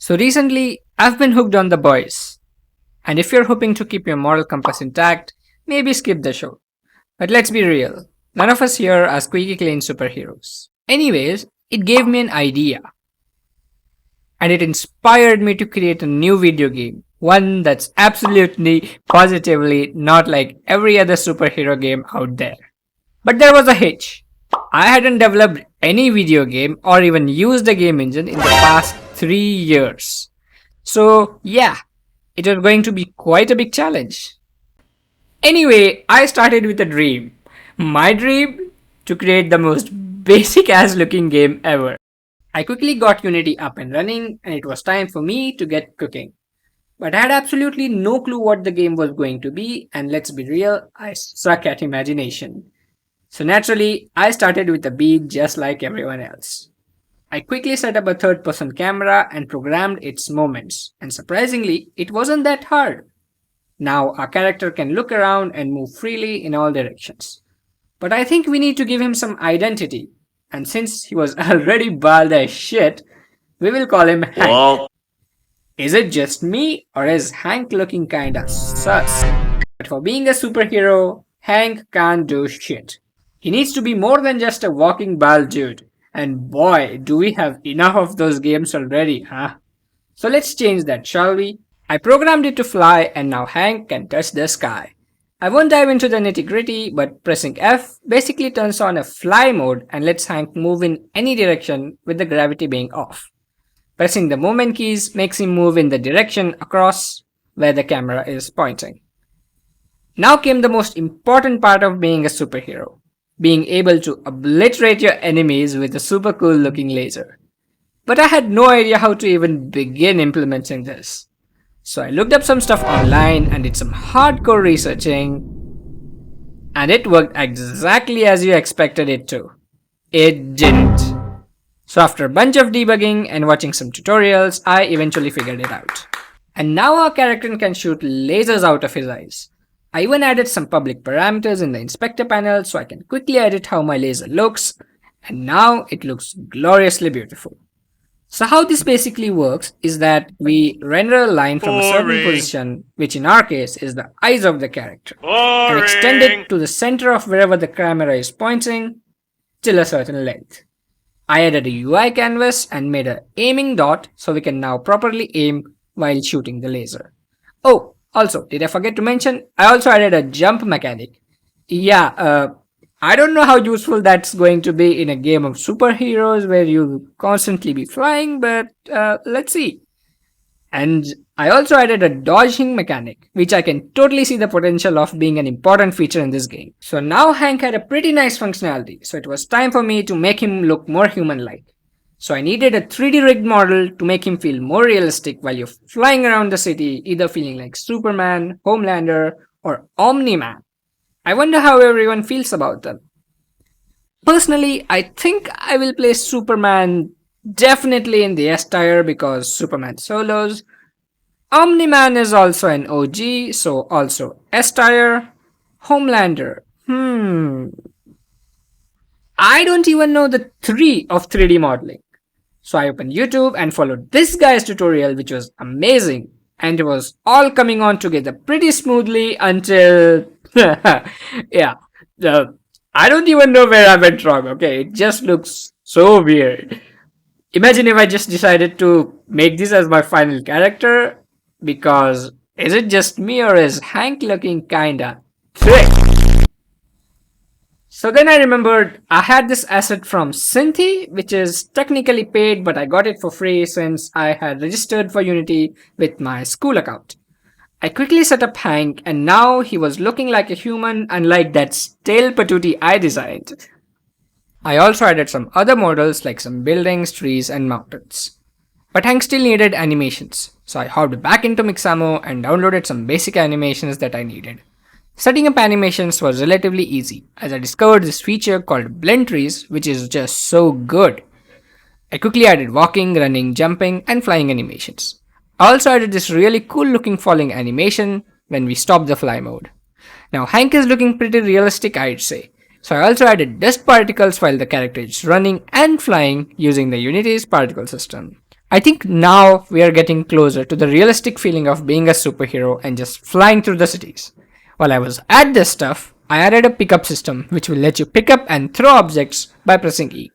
So recently, I've been hooked on The Boys. And if you're hoping to keep your moral compass intact, maybe skip the show. But let's be real, none of us here are squeaky clean superheroes. Anyways, it gave me an idea. And it inspired me to create a new video game. One that's absolutely, positively not like every other superhero game out there. But there was a hitch. I hadn't developed any video game or even used a game engine in the past 3 years. So, yeah, it was going to be quite a big challenge. Anyway, I started with a dream. My dream to create the most basic ass looking game ever. I quickly got Unity up and running, and it was time for me to get cooking. But I had absolutely no clue what the game was going to be, and let's be real, I suck at imagination. So naturally, I started with a beat just like everyone else. I quickly set up a third person camera and programmed its movements, and surprisingly, it wasn't that hard. Now our character can look around and move freely in all directions. But I think we need to give him some identity, and since he was already bald as shit, we will call him Hank. Well, Is it just me, or is Hank looking kinda sus? But for being a superhero, Hank can't do shit. He needs to be more than just a walking bald dude. And boy, do we have enough of those games already, huh? So let's change that, shall we? I programmed it to fly, and now Hank can touch the sky. I won't dive into the nitty gritty, but pressing F basically turns on a fly mode and lets Hank move in any direction with the gravity being off. Pressing the movement keys makes him move in the direction across where the camera is pointing. Now came the most important part of being a superhero. Being able to obliterate your enemies with a super cool looking laser. But I had no idea how to even begin implementing this. So I looked up some stuff online and did some hardcore researching, and it worked exactly as you expected it to. It didn't. So after a bunch of debugging and watching some tutorials, I eventually figured it out. And now our character can shoot lasers out of his eyes. I even added some public parameters in the inspector panel so I can quickly edit how my laser looks, and now it looks gloriously beautiful. So how this basically works is that we render a line from a certain Boring. position, which in our case is the eyes of the character, and extend boring. it to the center of wherever the camera is pointing till a certain length. I added a UI canvas and made a aiming dot so we can now properly aim while shooting the laser. Oh, also, did I forget to mention, I also added a jump mechanic. Yeah, I don't know how useful that's going to be in a game of superheroes where you constantly be flying, but let's see. And I also added a dodging mechanic, which I can totally see the potential of being an important feature in this game. So now Hank had a pretty nice functionality, so it was time for me to make him look more human-like. So I needed a 3D rigged model to make him feel more realistic while you're flying around the city, either feeling like Superman, Homelander, or Omni-Man. I wonder how everyone feels about them. Personally, I think I will place Superman definitely in the S tier because Superman solos. Omni-Man is also an OG, so also S tier. Homelander, I don't even know the 3 of 3D modeling. So I opened YouTube and followed this guy's tutorial, which was amazing. And it was all coming on together pretty smoothly until... yeah. I don't even know where I went wrong, okay? It just looks so weird. Imagine if I just decided to make this as my final character, because is it just me or is Hank looking kinda thick? So then I remembered I had this asset from Cynthy, which is technically paid, but I got it for free since I had registered for Unity with my school account. I quickly set up Hank, and now he was looking like a human, unlike that stale patootie I designed. I also added some other models like some buildings, trees, and mountains. But Hank still needed animations, so I hopped back into Mixamo and downloaded some basic animations that I needed. Setting up animations was relatively easy, as I discovered this feature called Blend Trees, which is just so good. I quickly added walking, running, jumping, and flying animations. I also added this really cool looking falling animation when we stop the fly mode. Now Hank is looking pretty realistic, I'd say. So I also added dust particles while the character is running and flying using the Unity's particle system. I think now we are getting closer to the realistic feeling of being a superhero and just flying through the cities. While I was at this stuff, I added a pickup system which will let you pick up and throw objects by pressing E.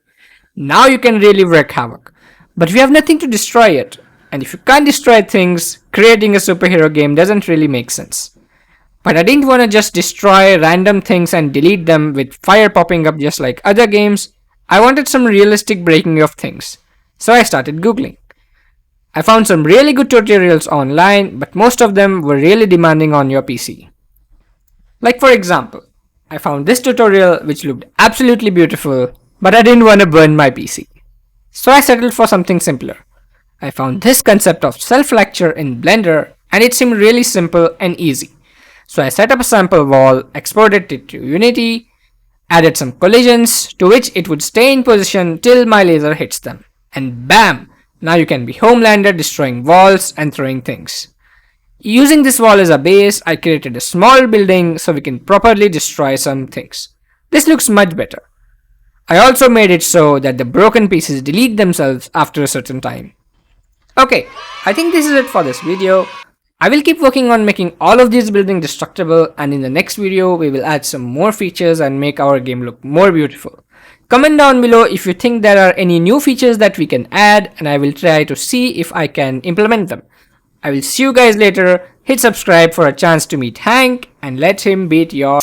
Now you can really wreak havoc. But we have nothing to destroy yet, and if you can't destroy things, creating a superhero game doesn't really make sense. But I didn't want to just destroy random things and delete them with fire popping up just like other games. I wanted some realistic breaking of things. So I started Googling. I found some really good tutorials online, but most of them were really demanding on your PC. Like for example, I found this tutorial which looked absolutely beautiful, but I didn't want to burn my PC. So I settled for something simpler. I found this concept of self-lecture in Blender and it seemed really simple and easy. So I set up a sample wall, exported it to Unity, added some collisions to which it would stay in position till my laser hits them. And bam! Now you can be Homelander destroying walls and throwing things. Using this wall as a base, I created a small building so we can properly destroy some things. This looks much better. I also made it so that the broken pieces delete themselves after a certain time. Okay, I think this is it for this video. I will keep working on making all of these buildings destructible, and in the next video we will add some more features and make our game look more beautiful. Comment down below if you think there are any new features that we can add, and I will try to see if I can implement them. I will see you guys later. Hit subscribe for a chance to meet Hank and let him beat your